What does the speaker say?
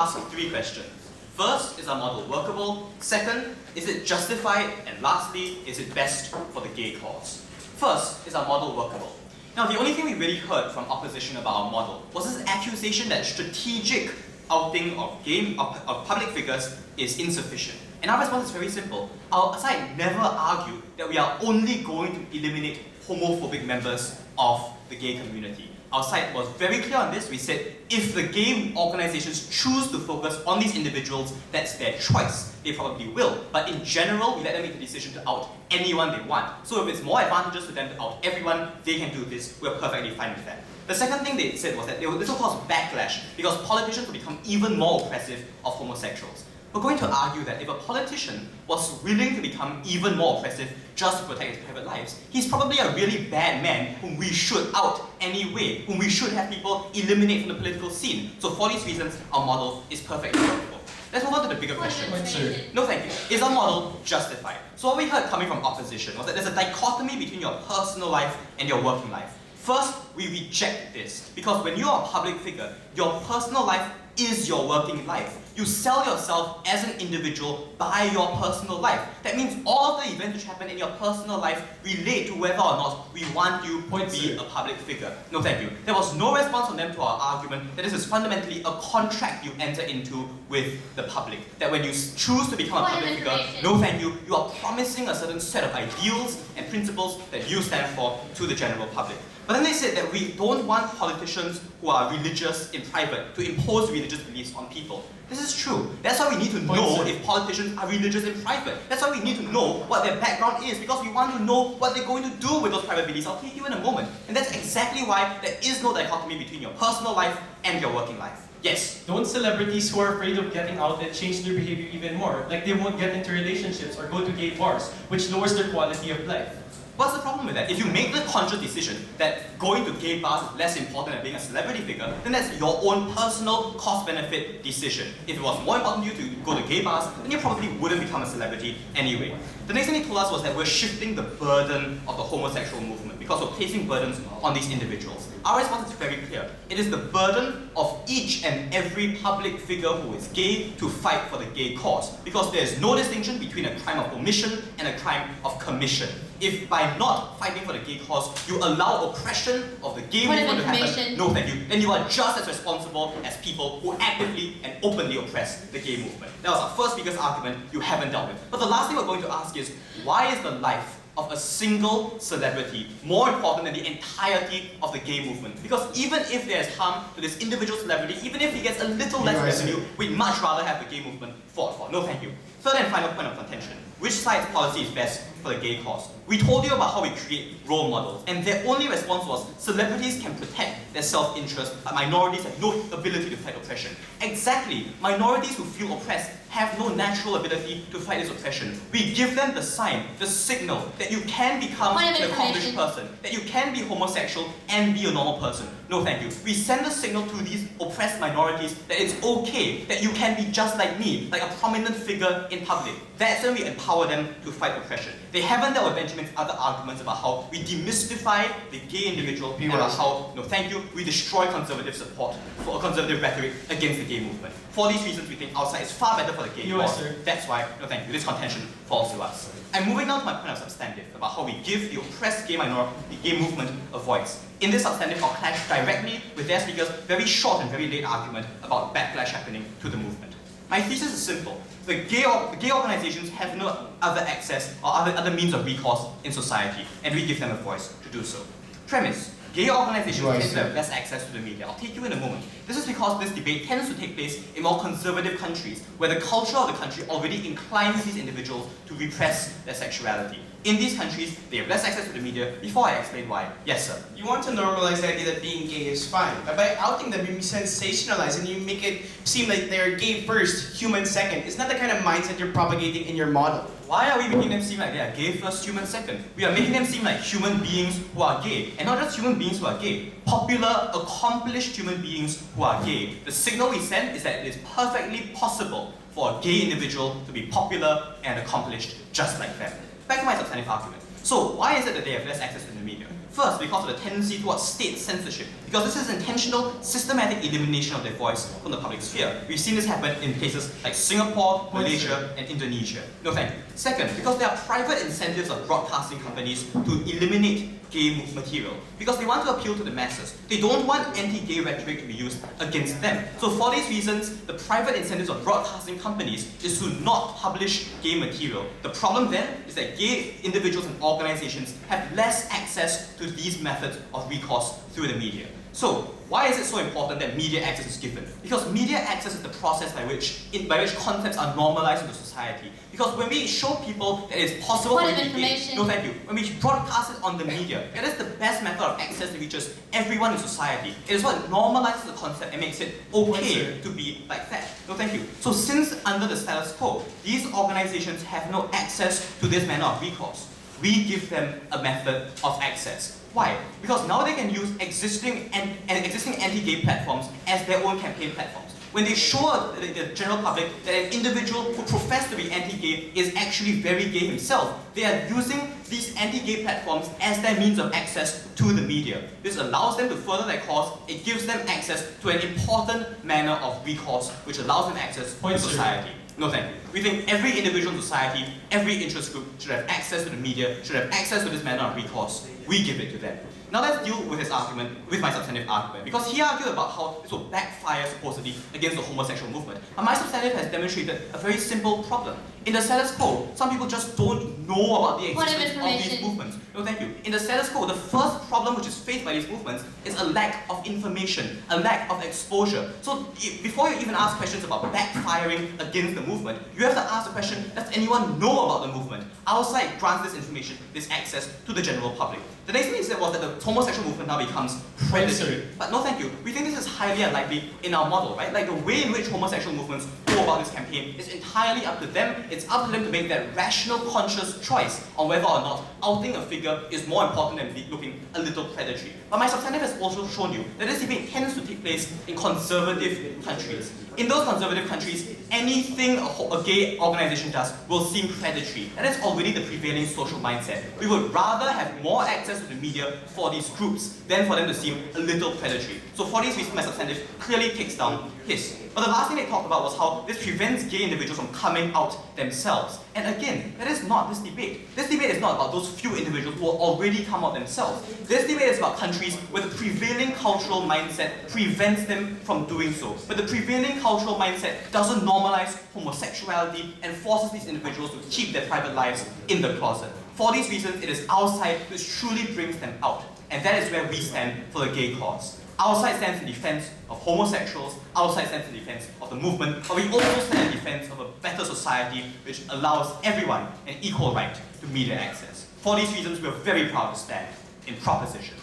ask three questions. First, is our model workable? Second, is it justified? And lastly, is it best for the gay cause? First, is our model workable? Now, the only thing we really heard from opposition about our model was this accusation that strategic outing of public figures is insufficient. And our response is very simple. Our side never argued that we are only going to eliminate homophobic members of the gay community. Our side was very clear on this. We said, if the gay organizations choose to focus on these individuals, that's their choice. They probably will. But in general, we let them make the decision to out anyone they want. So if it's more advantageous to them to out everyone, they can do this. We're perfectly fine with that. The second thing they said was that this will cause backlash because politicians will become even more oppressive of homosexuals. We're going to argue that if a politician was willing to become even more oppressive just to protect his private lives, he's probably a really bad man whom we should out anyway, whom we should have people eliminate from the political scene. So for these reasons, our model is perfectly workable. Let's move on to the bigger question. No, thank you. Is our model justified? So what we heard coming from opposition was that there's a dichotomy between your personal life and your working life. First, we reject this, because when you're a public figure, your personal life is your working life. You sell yourself as an individual by your personal life. That means all of the events which happen in your personal life relate to whether or not we want you to be a public figure. No, thank you. There was no response from them to our argument that this is fundamentally a contract you enter into with the public. That when you choose to become a public figure, no, thank you, you are promising a certain set of ideals and principles that you stand for to the general public. But then they said that we don't want politicians who are religious in private to impose religious beliefs on people. This is true. That's why we need to know if politicians are religious in private. That's why we need to know what their background is, because we want to know what they're going to do with those private beliefs. I'll take you in a moment. And that's exactly why there is no dichotomy between your personal life and your working life. Yes? Don't celebrities who are afraid of getting outed change their behavior even more? Like they won't get into relationships or go to gay bars, which lowers their quality of life. What's the problem with that? If you make the conscious decision that going to gay bars is less important than being a celebrity figure, then that's your own personal cost-benefit decision. If it was more important to you to go to gay bars, then you probably wouldn't become a celebrity anyway. The next thing they told us was that we're shifting the burden of the homosexual movement because we're placing burdens on these individuals. Our response is very clear. It is the burden of each and every public figure who is gay to fight for the gay cause, because there is no distinction between a crime of omission and a crime of commission. If by not fighting for the gay cause, you allow oppression of the gay movement to happen, no thank you, then you are just as responsible as people who actively and openly oppress the gay movement. That was our first biggest argument you haven't dealt with. But the last thing we're going to ask is, why is the life of a single celebrity more important than the entirety of the gay movement? Because even if there's harm to this individual celebrity, even if he gets a little less revenue, we'd much rather have the gay movement fought for. No thank you. Third and final point of contention. Which side's policy is best for the gay cause? We told you about how we create role models, and their only response was celebrities can protect their self-interest, but minorities have no ability to fight oppression. Exactly. Minorities who feel oppressed have no natural ability to fight this oppression. We give them the sign, the signal, that you can become an accomplished person, that you can be homosexual and be a normal person. No thank you. We send the signal to these oppressed minorities that it's okay, that you can be just like me, like a prominent figure in public. That's when we empower them to fight oppression. They haven't dealt with Benjamin's other arguments about how we demystify the gay individual and about how, no thank you, we destroy conservative support for a conservative rhetoric against the gay movement. For these reasons, we think our side is far better for the gay cause. That's why, no thank you, this contention falls to us. I'm moving now to my point of substantive, about how we give the oppressed gay minority, the gay movement, a voice. In this substantive, I'll clash directly with their speaker's very short and very late argument about backlash happening to the movement. My thesis is simple. The gay organizations have no other access or other means of recourse in society, and we give them a voice to do so. Premise. Gay organizations tend to have less access to the media. I'll take you in a moment. This is because this debate tends to take place in more conservative countries, where the culture of the country already inclines these individuals to repress their sexuality. In these countries, they have less access to the media. Before I explain why. Yes, sir. You want to normalize the idea that being gay is fine. But by outing them, you sensationalize and you make it seem like they're gay first, human second. It's not the kind of mindset you're propagating in your model. Why are we making them seem like they are gay first, human second? We are making them seem like human beings who are gay. And not just human beings who are gay. Popular, accomplished human beings who are gay. The signal we send is that it is perfectly possible for a gay individual to be popular and accomplished just like them. Back to my substantive argument. So why is it that they have less access to the media? First, because of the tendency towards state censorship, because this is intentional, systematic elimination of their voice from the public sphere. We've seen this happen in places like Singapore, Malaysia, and Indonesia. No thank you. Second, because there are private incentives of broadcasting companies to eliminate gay material, because they want to appeal to the masses. They don't want anti-gay rhetoric to be used against them. So for these reasons, the private incentives of broadcasting companies is to not publish gay material. The problem then is that gay individuals and organizations have less access to these methods of recourse through the media. So, why is it so important that media access is given? Because media access is the process by which concepts are normalized into society. Because when we show people that it's possible for you to be gay, no thank you, when we broadcast it on the media, it is the best method of access that reaches everyone in society. It is what normalizes the concept and makes it okay to be like that. No thank you. So since under the status quo, these organizations have no access to this manner of recourse, we give them a method of access. Why? Because now they can use existing anti-gay platforms as their own campaign platforms. When they show the general public that an individual who professes to be anti-gay is actually very gay himself, they are using these anti-gay platforms as their means of access to the media. This allows them to further their cause, it gives them access to an important manner of recourse, which allows them access to society. No thank you. We think every individual in society, every interest group should have access to the media, should have access to this manner of recourse. We give it to them. Now let's deal with his argument, with my substantive argument, because he argued about how this will backfire supposedly against the homosexual movement. And my substantive has demonstrated a very simple problem. In the status quo, some people just don't know about the existence of these movements. No, thank you. In the status quo, the first problem which is faced by these movements is a lack of information, a lack of exposure. So before you even ask questions about backfiring against the movement, you have to ask the question, does anyone know about the movement? Our side grants this information, this access to the general public. The next thing he said was that the homosexual movement now becomes predatory. But no thank you. We think this is highly unlikely in our model, right? Like the way in which homosexual movements go about this campaign is entirely up to them. It's up to them to make that rational, conscious choice on whether or not outing a figure is more important than looking a little predatory. But my substantive has also shown you that this debate tends to take place in conservative countries. In those conservative countries, anything a gay organization does will seem predatory. That is already the prevailing social mindset. We would rather have more access to the media for these groups than for them to seem a little predatory. So for these reasons, my substantive clearly takes down his. But the last thing they talked about was how this prevents gay individuals from coming out themselves. And again, that is not this debate. This debate is not about those few individuals who will already come out themselves. This debate is about countries where the prevailing cultural mindset prevents them from doing so. But the prevailing cultural mindset doesn't normalize homosexuality and forces these individuals to keep their private lives in the closet. For these reasons, it is our side which truly brings them out. And that is where we stand for the gay cause. Our side stands in defense of homosexuals, our side stands in defense of the movement, but we also stand in defense of a better society which allows everyone an equal right to media access. For these reasons, we are very proud to stand in proposition.